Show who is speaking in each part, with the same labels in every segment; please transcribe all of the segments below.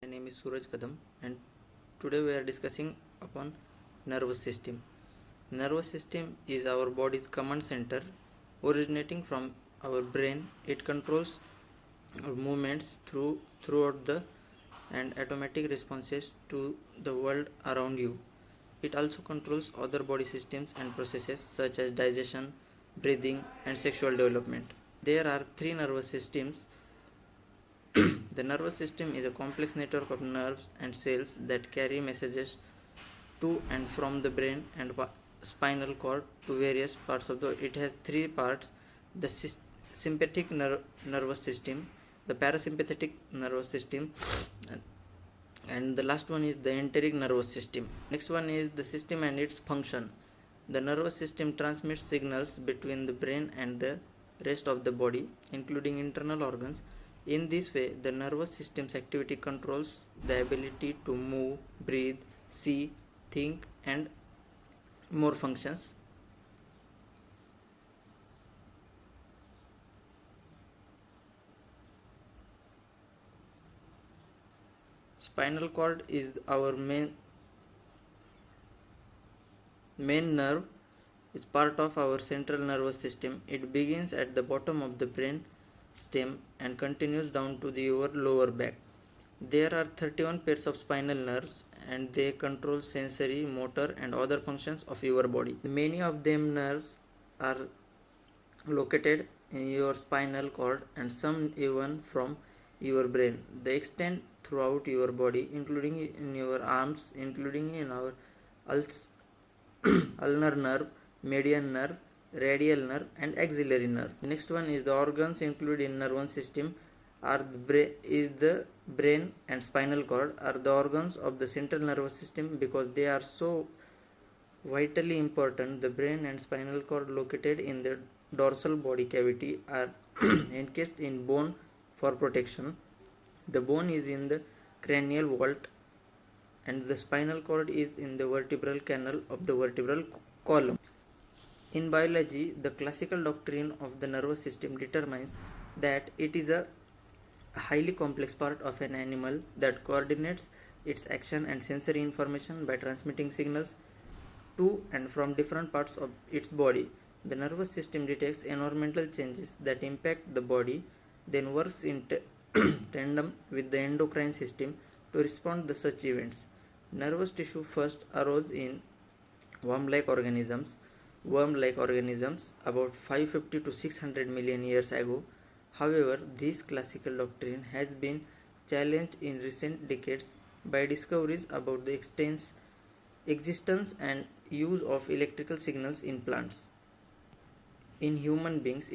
Speaker 1: My name is Suraj Kadam and today we are discussing upon nervous system. Nervous system is our body's command center originating from our brain. It controls our movements throughout the and automatic responses to the world around you. It also controls other body systems and processes such as digestion, breathing and sexual development. There are three nervous systems. The nervous system is a complex network of nerves and cells that carry messages to and from the brain and spinal cord to various parts of the body. It has three parts: the sympathetic nervous system, the parasympathetic nervous system, and the last one is the enteric nervous system. Next one is the system and its function. The nervous system transmits signals between the brain and the rest of the body, including internal organs. In this way, the nervous system's activity controls the ability to move, breathe, see, think, and more functions. Spinal cord is our main nerve. It's part of our central nervous system. It begins at the bottom of the brain stem and continues down to your lower back. There are 31 pairs of spinal nerves and they control sensory, motor and other functions of your body. Many of them nerves are located in your spinal cord and some even from your brain. They extend throughout your body, including in your arms, including in our ulnar nerve, median nerve, radial nerve and axillary nerve. Next one is the organs included in nervous system are the brain and spinal cord are the organs of the central nervous system because they are so vitally important. The brain and spinal cord located in the dorsal body cavity are encased in bone for protection. The bone is in the cranial vault and the spinal cord is in the vertebral canal of the vertebral column. In biology, the classical doctrine of the nervous system determines that it is a highly complex part of an animal that coordinates its action and sensory information by transmitting signals to and from different parts of its body. The nervous system detects environmental changes that impact the body, then works in tandem with the endocrine system to respond to such events. Nervous tissue first arose in worm-like organisms about 550 to 600 million years ago. However, this classical doctrine has been challenged in recent decades by discoveries about the existence and use of electrical signals in plants. In human beings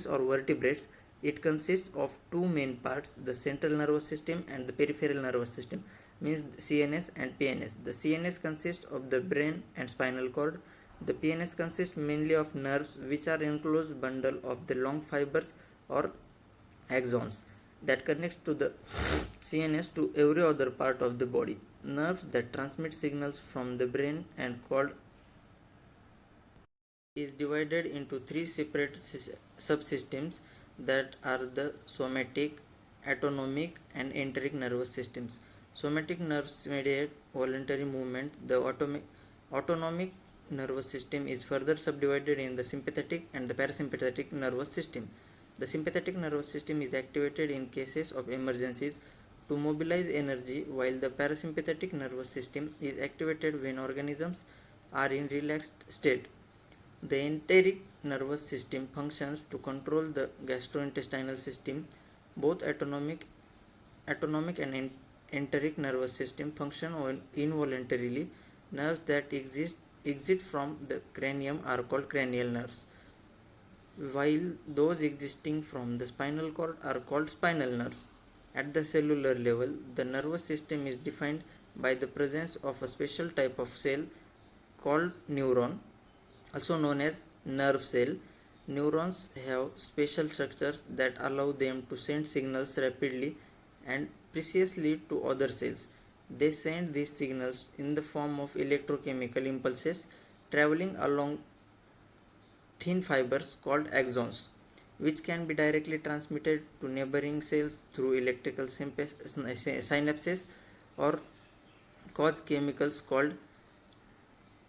Speaker 1: or vertebrates, it consists of two main parts: the central nervous system and the peripheral nervous system, means CNS and PNS. The CNS consists of the brain and spinal cord. The PNS consists mainly of nerves, which are enclosed bundle of the long fibers or axons that connects to the CNS to every other part of the body. Nerves that transmit signals from the brain and called is divided into three separate subsystems that are the somatic, autonomic and enteric nervous systems. Somatic nerves mediate voluntary movement. The autonomic nervous system is further subdivided in the sympathetic and the parasympathetic nervous system. The sympathetic nervous system is activated in cases of emergencies to mobilize energy, while the parasympathetic nervous system is activated when organisms are in relaxed state. The enteric nervous system functions to control the gastrointestinal system. Both autonomic and enteric nervous system function involuntarily. Nerves that exit from the cranium are called cranial nerves, while those existing from the spinal cord are called spinal nerves. At the cellular level, the nervous system is defined by the presence of a special type of cell called neuron, also known as nerve cell. Neurons have special structures that allow them to send signals rapidly and precisely to other cells. They send these signals in the form of electrochemical impulses traveling along thin fibers called axons. which can be directly transmitted to neighboring cells through electrical synapses or cause chemicals called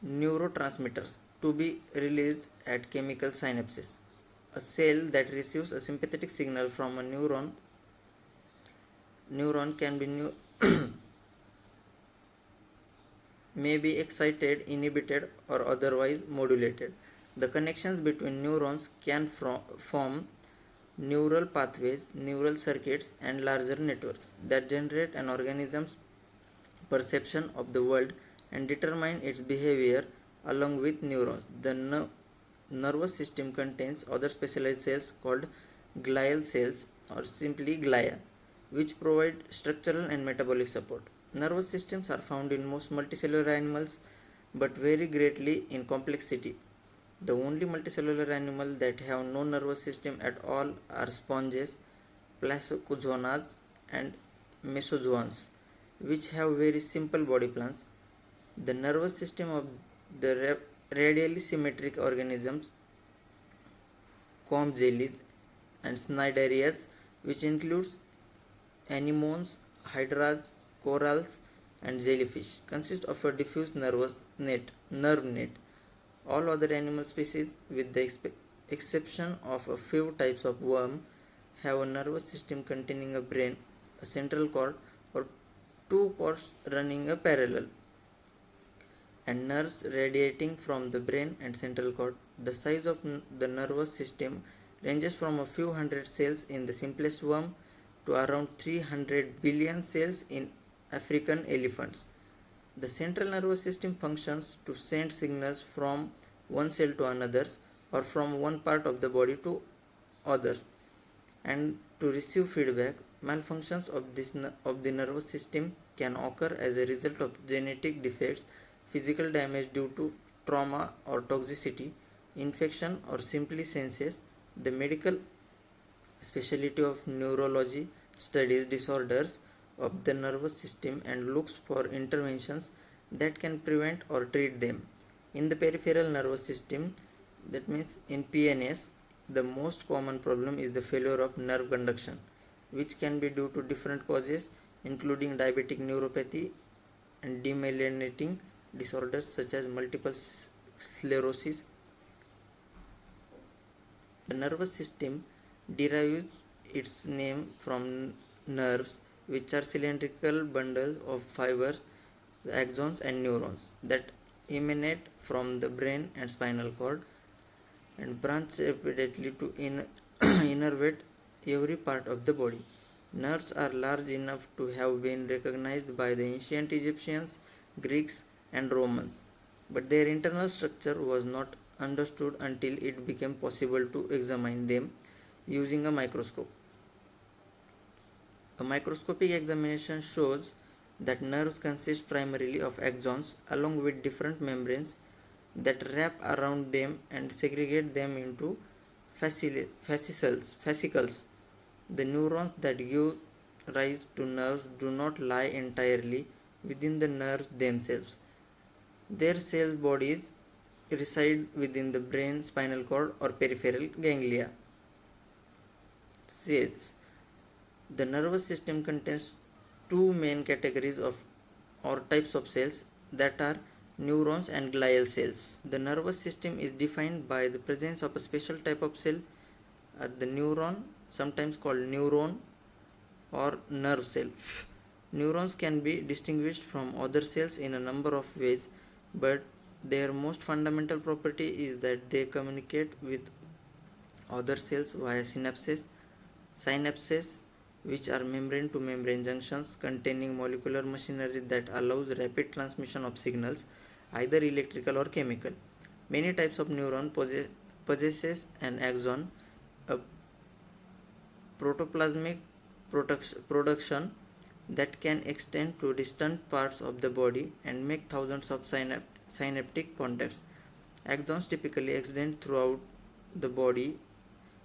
Speaker 1: neurotransmitters to be released at chemical synapses. A cell that receives a sympathetic signal from a neuron can be may be excited, inhibited, or otherwise modulated. The connections between neurons can form neural pathways, neural circuits, and larger networks that generate an organism's perception of the world and determine its behavior along with neurons. The nervous system contains other specialized cells called glial cells or simply glia, which provide structural and metabolic support. Nervous systems are found in most multicellular animals but vary greatly in complexity. The only multicellular animals that have no nervous system at all are sponges, placozoans, and mesozoans, which have very simple body plans. The nervous system of the radially symmetric organisms, comb jellies, and cnidarias, which includes anemones, hydras, corals, and jellyfish, consist of a diffuse nerve net. All other animal species, with the exception of a few types of worm, have a nervous system containing a brain, a central cord, or two cords running a parallel, and nerves radiating from the brain and central cord. The size of the nervous system ranges from a few hundred cells in the simplest worm to around 300 billion cells in African elephants. The central nervous system functions to send signals from one cell to another or from one part of the body to others and to receive feedback. Malfunctions of the nervous system can occur as a result of genetic defects, physical damage due to trauma or toxicity, infection, or simply senses. The medical specialty of neurology studies disorders of the nervous system and looks for interventions that can prevent or treat them. In the peripheral nervous system, that means in PNS, the most common problem is the failure of nerve conduction, which can be due to different causes including diabetic neuropathy and demyelinating disorders such as multiple sclerosis. The nervous system derives its name from nerves, which are cylindrical bundles of fibers, the axons and neurons that emanate from the brain and spinal cord and branch repeatedly to innervate every part of the body. Nerves are large enough to have been recognized by the ancient Egyptians, Greeks, and Romans, but their internal structure was not understood until it became possible to examine them using a microscope. A microscopic examination shows that nerves consist primarily of axons along with different membranes that wrap around them and segregate them into fascicles. The neurons that give rise to nerves do not lie entirely within the nerves themselves. Their cell bodies reside within the brain, spinal cord, or peripheral ganglia. Cells. The nervous system contains two main categories of or types of cells, that are neurons and glial cells. The nervous system is defined by the presence of a special type of cell, the neuron, sometimes called neuron or nerve cell. Neurons can be distinguished from other cells in a number of ways, but their most fundamental property is that they communicate with other cells via synapses, which are membrane to membrane junctions containing molecular machinery that allows rapid transmission of signals, either electrical or chemical. Many types of neuron possesses an axon, a protoplasmic production that can extend to distant parts of the body and make thousands of synaptic contacts. Axons typically extend throughout the body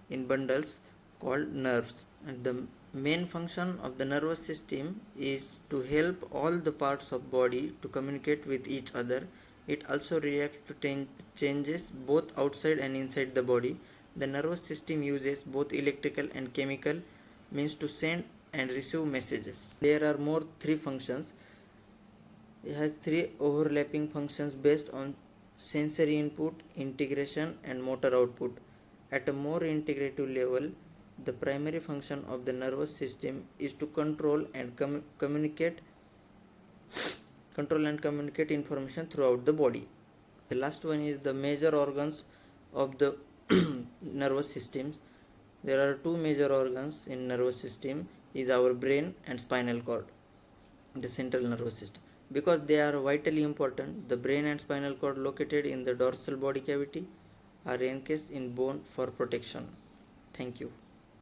Speaker 1: in bundles called nerves. And the main function of the nervous system is to help all the parts of body to communicate with each other. It also reacts to changes both outside and inside the body The nervous system uses both electrical and chemical means to send and receive messages. There are more three functions. It has three overlapping functions based on sensory input, integration, and motor output. At a more integrative level, the primary function of the nervous system is to control and communicate information throughout the body. The last one is the major organs of the nervous systems. There are two major organs in nervous system is our brain and spinal cord, the central nervous system. Because they are vitally important, the brain and spinal cord located in the dorsal body cavity are encased in bone for protection. Thank you.